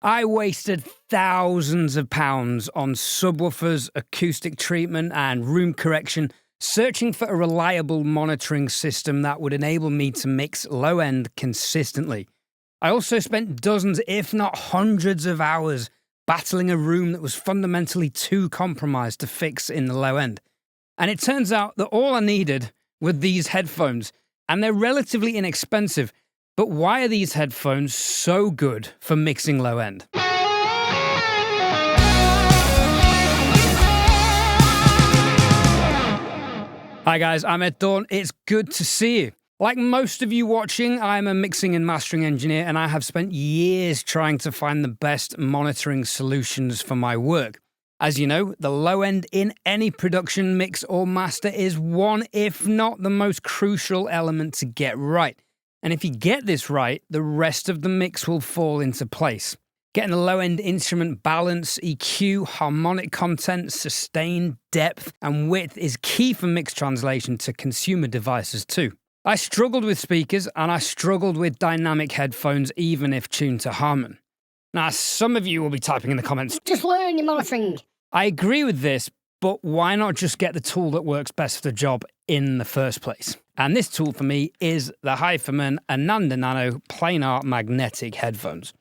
I wasted thousands of pounds on subwoofers, acoustic treatment, and room correction, searching for a reliable monitoring system that would enable me to mix low-end consistently. I also spent dozens, if not hundreds of hours battling a room that was fundamentally too compromised to fix in the low end. And it turns out that all I needed were these headphones, and they're relatively inexpensive. But why are these headphones so good for mixing low end? Hi guys, I'm Thorne. It's good to see you. Like most of you watching, I'm a mixing and mastering engineer, and I have spent years trying to find the best monitoring solutions for my work. As you know, the low end in any production mix or master is one, if not the most crucial element to get right. And if you get this right, the rest of the mix will fall into place. Getting the low-end instrument balance, EQ, harmonic content, sustain, depth, and width is key for mix translation to consumer devices too. I struggled with speakers, and I struggled with dynamic headphones even if tuned to Harman. Now, some of you will be typing in the comments, just learn your monitoring. I agree with this, but why not just get the tool that works best for the job in the first place? And this tool for me is the Hifiman Ananda Nano Planar magnetic headphones.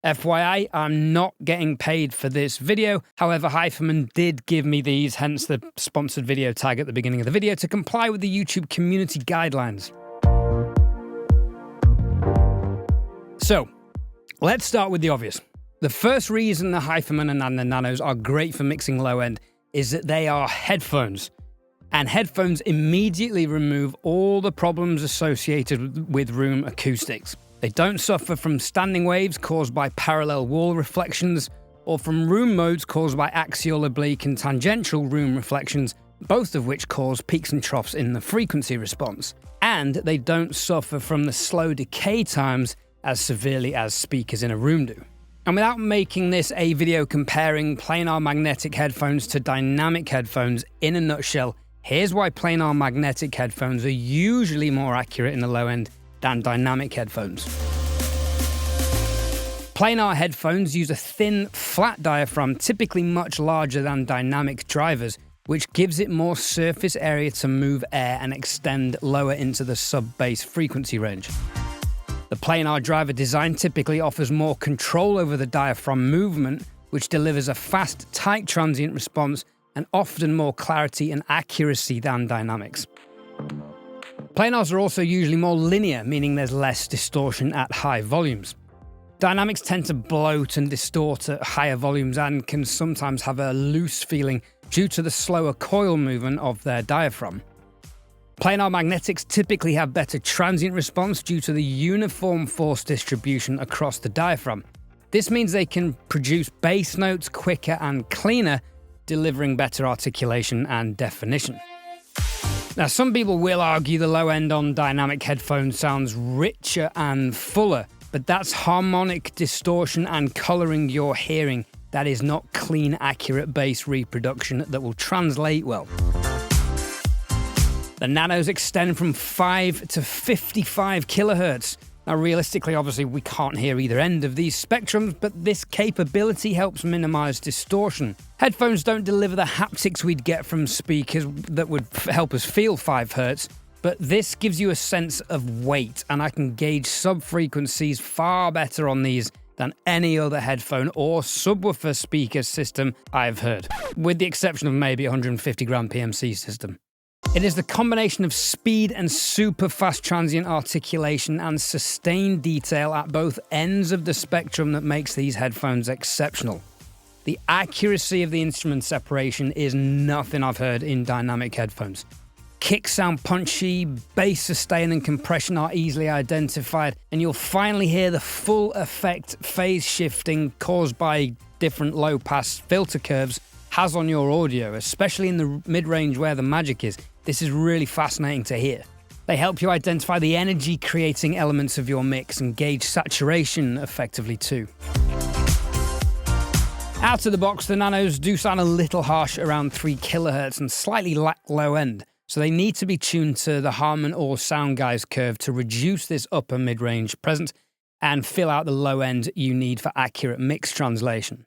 FYI, I'm not getting paid for this video. However, Hifiman did give me these, hence the sponsored video tag at the beginning of the video, to comply with the YouTube community guidelines. So, let's start with the obvious. The first reason the Hifiman Ananda Nanos are great for mixing low end is that they are headphones. And headphones immediately remove all the problems associated with room acoustics. They don't suffer from standing waves caused by parallel wall reflections, or from room modes caused by axial, oblique, and tangential room reflections, both of which cause peaks and troughs in the frequency response. And they don't suffer from the slow decay times as severely as speakers in a room do. And without making this a video comparing planar magnetic headphones to dynamic headphones, in a nutshell, here's why planar magnetic headphones are usually more accurate in the low end than dynamic headphones. Planar headphones use a thin, flat diaphragm, typically much larger than dynamic drivers, which gives it more surface area to move air and extend lower into the sub-bass frequency range. The planar driver design typically offers more control over the diaphragm movement, which delivers a fast, tight transient response and often more clarity and accuracy than dynamics. Planars are also usually more linear, meaning there's less distortion at high volumes. Dynamics tend to bloat and distort at higher volumes and can sometimes have a loose feeling due to the slower coil movement of their diaphragm. Planar magnetics typically have better transient response due to the uniform force distribution across the diaphragm. This means they can produce bass notes quicker and cleaner, delivering better articulation and definition. Now, some people will argue the low end on dynamic headphones sounds richer and fuller, but that's harmonic distortion and colouring you're hearing. That is not clean, accurate bass reproduction that will translate well. The Nanos extend from 5 to 55 kilohertz. Now, realistically, obviously, we can't hear either end of these spectrums, but this capability helps minimize distortion. Headphones don't deliver the haptics we'd get from speakers that would help us feel 5 Hz, but this gives you a sense of weight, and I can gauge sub-frequencies far better on these than any other headphone or subwoofer speaker system I've heard, with the exception of maybe a 150 gram PMC system. It is the combination of speed and super fast transient articulation and sustained detail at both ends of the spectrum that makes these headphones exceptional. The accuracy of the instrument separation is nothing I've heard in dynamic headphones. Kicks sound punchy, bass sustain and compression are easily identified, and you'll finally hear the full effect phase shifting caused by different low-pass filter curves has on your audio, especially in the mid-range where the magic is. This is really fascinating to hear. They help you identify the energy-creating elements of your mix and gauge saturation effectively too. Out of the box, the Nanos do sound a little harsh around 3 kHz and slightly low end, so they need to be tuned to the Harman or Soundguys curve to reduce this upper mid-range presence, and fill out the low end you need for accurate mix translation.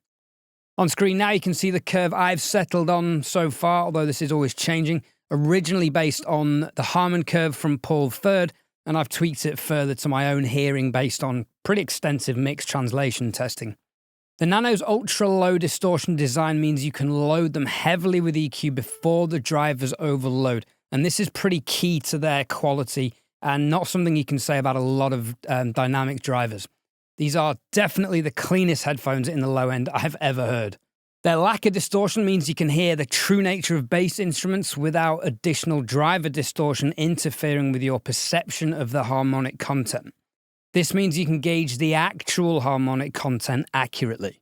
On screen now you can see the curve I've settled on so far, although this is always changing, originally based on the Harman curve from Paul Third, and I've tweaked it further to my own hearing based on pretty extensive mix translation testing. The Nano's ultra-low distortion design means you can load them heavily with EQ before the drivers overload, and this is pretty key to their quality and not something you can say about a lot of dynamic drivers. These are definitely the cleanest headphones in the low end I've ever heard. Their lack of distortion means you can hear the true nature of bass instruments without additional driver distortion interfering with your perception of the harmonic content. This means you can gauge the actual harmonic content accurately.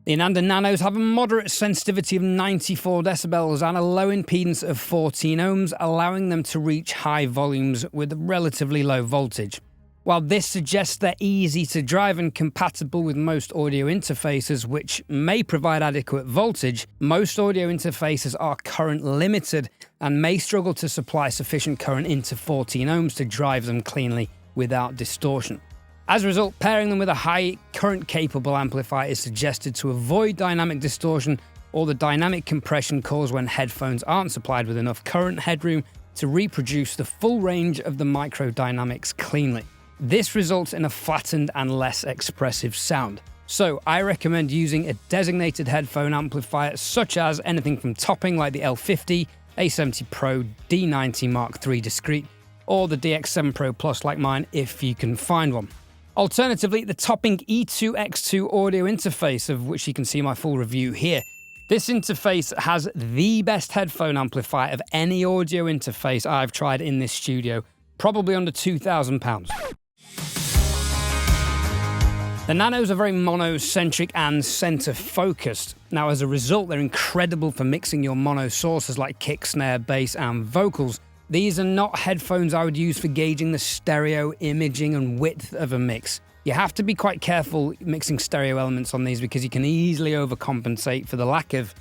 The Ananda Nanos have a moderate sensitivity of 94 decibels and a low impedance of 14 ohms, allowing them to reach high volumes with a relatively low voltage. While this suggests they're easy to drive and compatible with most audio interfaces, which may provide adequate voltage, most audio interfaces are current limited and may struggle to supply sufficient current into 14 ohms to drive them cleanly without distortion. As a result, pairing them with a high current capable amplifier is suggested to avoid dynamic distortion or the dynamic compression caused when headphones aren't supplied with enough current headroom to reproduce the full range of the microdynamics cleanly. This results in a flattened and less expressive sound. So I recommend using a designated headphone amplifier such as anything from topping like the L50, A70 Pro, D90 Mark III Discrete, or the DX7 Pro Plus like mine if you can find one. Alternatively, the topping E2X2 audio interface, of which you can see my full review here. This interface has the best headphone amplifier of any audio interface I've tried in this studio, probably under £2,000. The Nanos are very mono-centric and center-focused. Now, as a result, they're incredible for mixing your mono sources like kick, snare, bass, and vocals. These are not headphones I would use for gauging the stereo imaging and width of a mix. You have to be quite careful mixing stereo elements on these because you can easily overcompensate for the lack of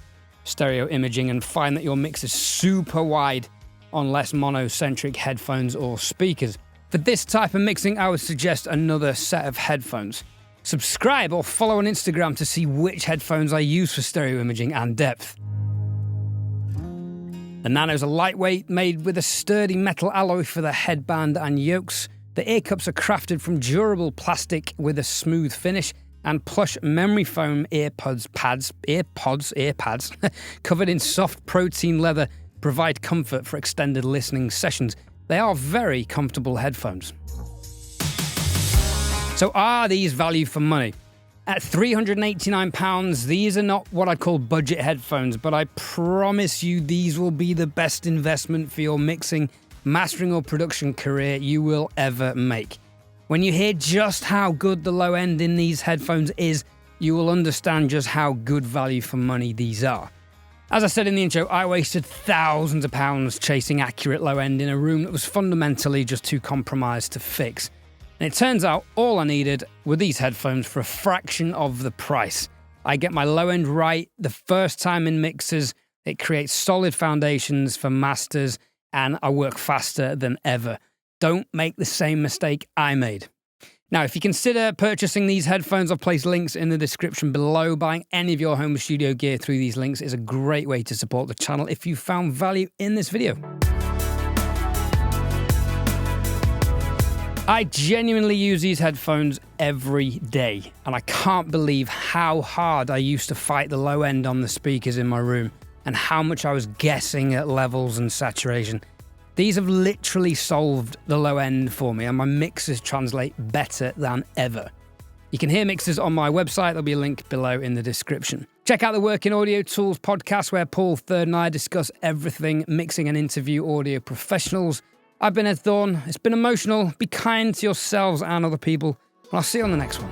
stereo imaging and find that your mix is super wide on less monocentric headphones or speakers. For this type of mixing, I would suggest another set of headphones. Subscribe or follow on Instagram to see which headphones I use for stereo imaging and depth. The Nanos are lightweight, made with a sturdy metal alloy for the headband and yokes. The ear cups are crafted from durable plastic with a smooth finish, and plush memory foam earpads covered in soft protein leather provide comfort for extended listening sessions. They are very comfortable headphones. So are these value for money? At £389, these are not what I call budget headphones, but I promise you these will be the best investment for your mixing, mastering or production career you will ever make. When you hear just how good the low end in these headphones is, you will understand just how good value for money these are. As I said in the intro, I wasted thousands of pounds chasing accurate low end in a room that was fundamentally just too compromised to fix. And it turns out all I needed were these headphones for a fraction of the price. I get my low end right the first time in mixes, it creates solid foundations for masters, and I work faster than ever. Don't make the same mistake I made. Now, if you consider purchasing these headphones, I've placed links in the description below. Buying any of your home studio gear through these links is a great way to support the channel if you found value in this video. I genuinely use these headphones every day, and I can't believe how hard I used to fight the low end on the speakers in my room and how much I was guessing at levels and saturation. These have literally solved the low end for me, and my mixes translate better than ever. You can hear mixes on my website. There'll be a link below in the description. Check out the Working Audio Tools podcast, where Paul Third and I discuss everything mixing and interview audio professionals. I've been Ed Thorne. It's been emotional. Be kind to yourselves and other people. And I'll see you on the next one.